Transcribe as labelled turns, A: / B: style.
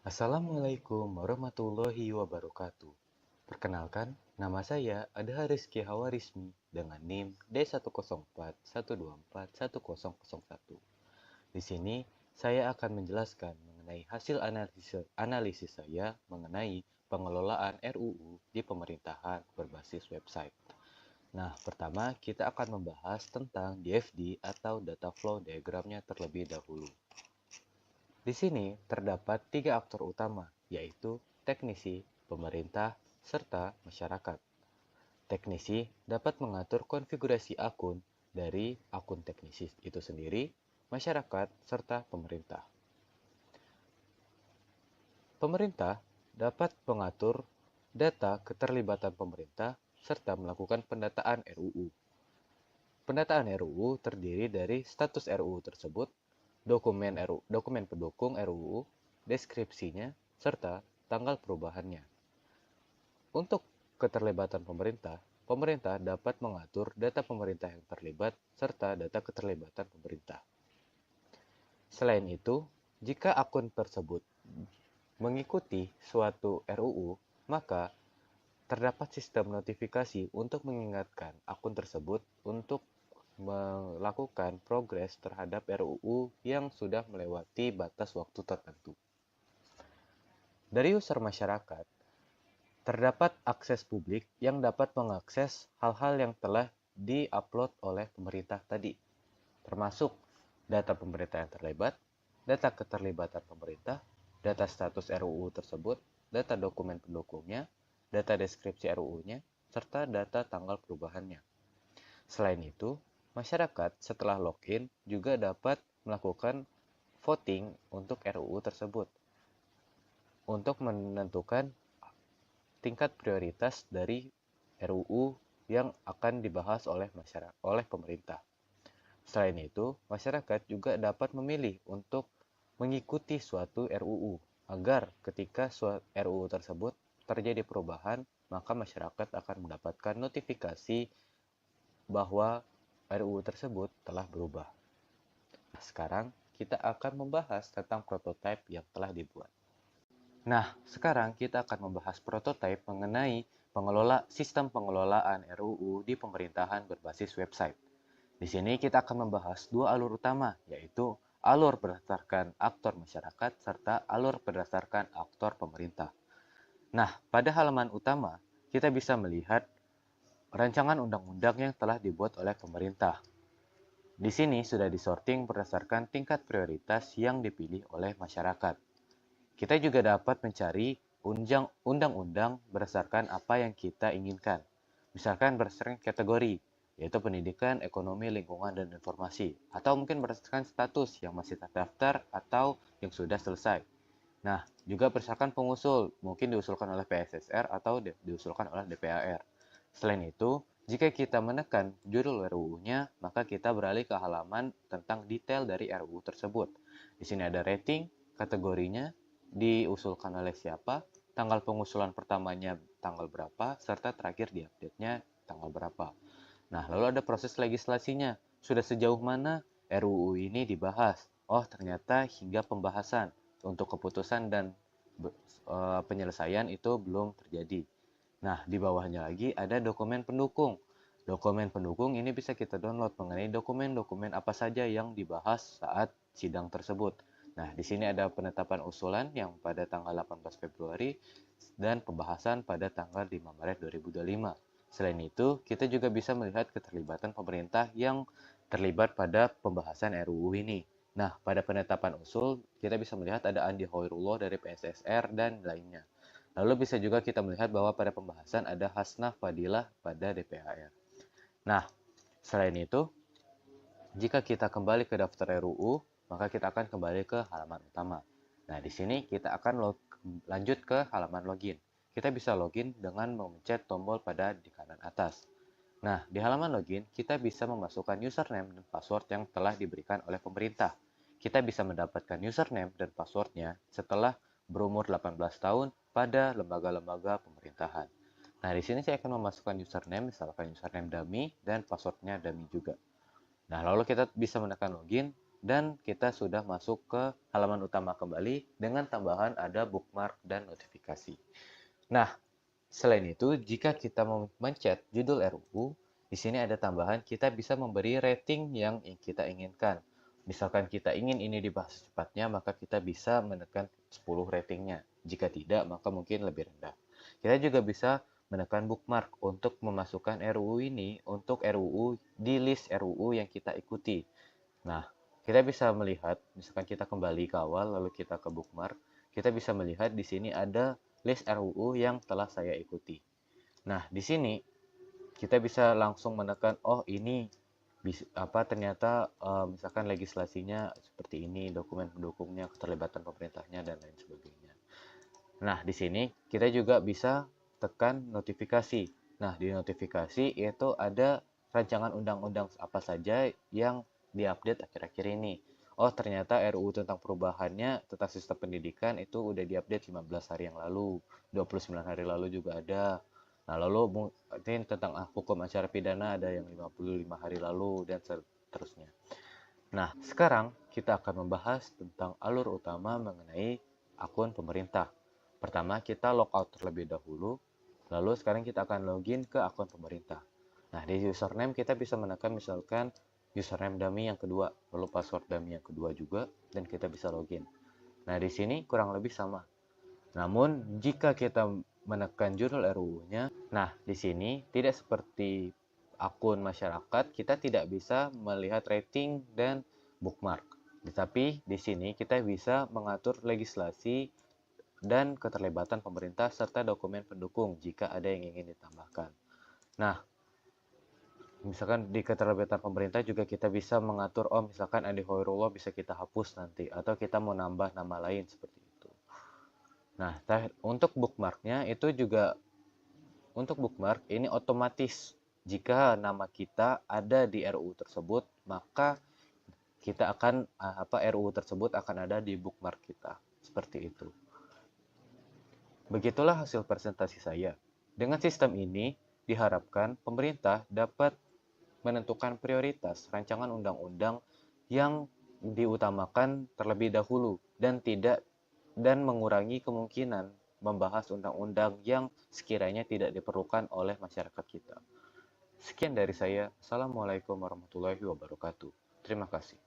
A: Assalamualaikum warahmatullahi wabarakatuh. Perkenalkan, nama saya Adha Rizky Hawarismi dengan NIM D104124101. Di sini, saya akan menjelaskan mengenai hasil analisis saya mengenai pengelolaan RUU di pemerintahan berbasis website. Nah, pertama kita akan membahas tentang DFD atau Data Flow Diagramnya terlebih dahulu. Di sini terdapat tiga aktor utama, yaitu teknisi, pemerintah, serta masyarakat. Teknisi dapat mengatur konfigurasi akun dari akun teknisi itu sendiri, masyarakat, serta pemerintah. Pemerintah dapat mengatur data keterlibatan pemerintah serta melakukan pendataan RUU. Pendataan RUU terdiri dari status RUU tersebut, dokumen pendukung RUU, deskripsinya, serta tanggal perubahannya. Untuk keterlibatan pemerintah, pemerintah dapat mengatur data pemerintah yang terlibat serta data keterlibatan pemerintah. Selain itu, jika akun tersebut mengikuti suatu RUU, maka terdapat sistem notifikasi untuk mengingatkan akun tersebut untuk melakukan progres terhadap RUU yang sudah melewati batas waktu tertentu. Dari user masyarakat, terdapat akses publik yang dapat mengakses hal-hal yang telah di-upload oleh pemerintah tadi, termasuk data pemerintah yang terlibat, data keterlibatan pemerintah, data status RUU tersebut, data dokumen pendukungnya, data deskripsi RUU-nya, serta data tanggal perubahannya. Selain itu, masyarakat setelah login juga dapat melakukan voting untuk RUU tersebut untuk menentukan tingkat prioritas dari RUU yang akan dibahas oleh pemerintah. Selain itu, masyarakat juga dapat memilih untuk mengikuti suatu RUU agar ketika RUU tersebut terjadi perubahan, maka masyarakat akan mendapatkan notifikasi bahwa RUU tersebut telah berubah. Sekarang kita akan membahas tentang prototipe yang telah dibuat. Nah, sekarang kita akan membahas prototipe mengenai sistem pengelolaan RUU di pemerintahan berbasis website. Di sini kita akan membahas dua alur utama, yaitu alur berdasarkan aktor masyarakat serta alur berdasarkan aktor pemerintah. Nah, pada halaman utama, kita bisa melihat rancangan undang-undang yang telah dibuat oleh pemerintah. Di sini sudah disorting berdasarkan tingkat prioritas yang dipilih oleh masyarakat. Kita juga dapat mencari undang-undang berdasarkan apa yang kita inginkan. Misalkan berdasarkan kategori, yaitu pendidikan, ekonomi, lingkungan, dan informasi. Atau mungkin berdasarkan status yang masih terdaftar atau yang sudah selesai. Nah, juga berdasarkan pengusul, mungkin diusulkan oleh PSSR atau diusulkan oleh DPR. Selain itu, jika kita menekan judul RUU-nya, maka kita beralih ke halaman tentang detail dari RUU tersebut. Di sini ada rating, kategorinya, diusulkan oleh siapa, tanggal pengusulan pertamanya tanggal berapa, serta terakhir diupdate-nya tanggal berapa. Nah, lalu ada proses legislasinya. Sudah sejauh mana RUU ini dibahas? Oh, ternyata hingga pembahasan. Untuk keputusan dan penyelesaian itu belum terjadi. Nah, di bawahnya lagi ada dokumen pendukung. Dokumen pendukung ini bisa kita download mengenai dokumen-dokumen apa saja yang dibahas saat sidang tersebut. Nah, di sini ada penetapan usulan yang pada tanggal 18 Februari dan pembahasan pada tanggal 5 Maret 2025. Selain itu, kita juga bisa melihat keterlibatan pemerintah yang terlibat pada pembahasan RUU ini. Nah, pada penetapan usul, kita bisa melihat ada Andi Hoirullah dari PSSR dan lainnya. Lalu bisa juga kita melihat bahwa pada pembahasan ada Hasnah Fadilah pada DPR. Nah, selain itu, jika kita kembali ke daftar RUU, maka kita akan kembali ke halaman utama. Nah, di sini kita akan lanjut ke halaman login. Kita bisa login dengan memencet tombol pada di kanan atas. Nah, di halaman login, kita bisa memasukkan username dan password yang telah diberikan oleh pemerintah. Kita bisa mendapatkan username dan passwordnya setelah berumur 18 tahun pada lembaga-lembaga pemerintahan. Nah, di sini saya akan memasukkan username, misalkan username dummy dan passwordnya dummy juga. Nah, lalu kita bisa menekan login dan kita sudah masuk ke halaman utama kembali dengan tambahan ada bookmark dan notifikasi. Nah, selain itu, jika kita mencet judul RUU, di sini ada tambahan kita bisa memberi rating yang kita inginkan. Misalkan kita ingin ini dibahas secepatnya, maka kita bisa menekan 10 ratingnya. Jika tidak, maka mungkin lebih rendah. Kita juga bisa menekan bookmark untuk memasukkan RUU ini untuk RUU di list RUU yang kita ikuti. Nah, kita bisa melihat, misalkan kita kembali ke awal, lalu kita ke bookmark, kita bisa melihat di sini ada list RUU yang telah saya ikuti. Nah, di sini kita bisa langsung menekan, oh ini ternyata misalkan legislasinya seperti ini, dokumen pendukungnya, keterlibatan pemerintahnya, dan lain sebagainya. Nah, di sini kita juga bisa tekan notifikasi. Nah, di notifikasi itu ada rancangan undang-undang apa saja yang diupdate akhir-akhir ini. Oh, ternyata RUU tentang perubahannya tentang sistem pendidikan itu udah diupdate 15 hari yang lalu, 29 hari lalu juga ada. Nah, lalu mungkin tentang hukum acara pidana ada yang 55 hari lalu dan seterusnya. Nah, sekarang kita akan membahas tentang alur utama mengenai akun pemerintah. Pertama, kita logout terlebih dahulu, lalu sekarang kita akan login ke akun pemerintah. Nah, di username kita bisa menekan misalkan username dummy yang kedua, lalu password dummy yang kedua juga, dan kita bisa login. Nah, di sini kurang lebih sama. Namun, jika kita menekan judul RUU-nya, nah, di sini tidak seperti akun masyarakat, kita tidak bisa melihat rating dan bookmark. Tetapi di sini kita bisa mengatur legislasi dan keterlibatan pemerintah serta dokumen pendukung jika ada yang ingin ditambahkan. Nah, misalkan di keterlibatan pemerintah juga kita bisa mengatur, oh misalkan Andi Hoirullah bisa kita hapus nanti, atau kita mau nambah nama lain seperti itu. Nah, untuk bookmarknya itu juga, untuk bookmark ini otomatis jika nama kita ada di RUU tersebut, maka kita akan RUU tersebut akan ada di bookmark kita. Seperti itu. Begitulah hasil presentasi saya. Dengan sistem ini, diharapkan pemerintah dapat menentukan prioritas rancangan undang-undang yang diutamakan terlebih dahulu dan mengurangi kemungkinan membahas undang-undang yang sekiranya tidak diperlukan oleh masyarakat kita. Sekian dari saya. Assalamualaikum warahmatullahi wabarakatuh. Terima kasih.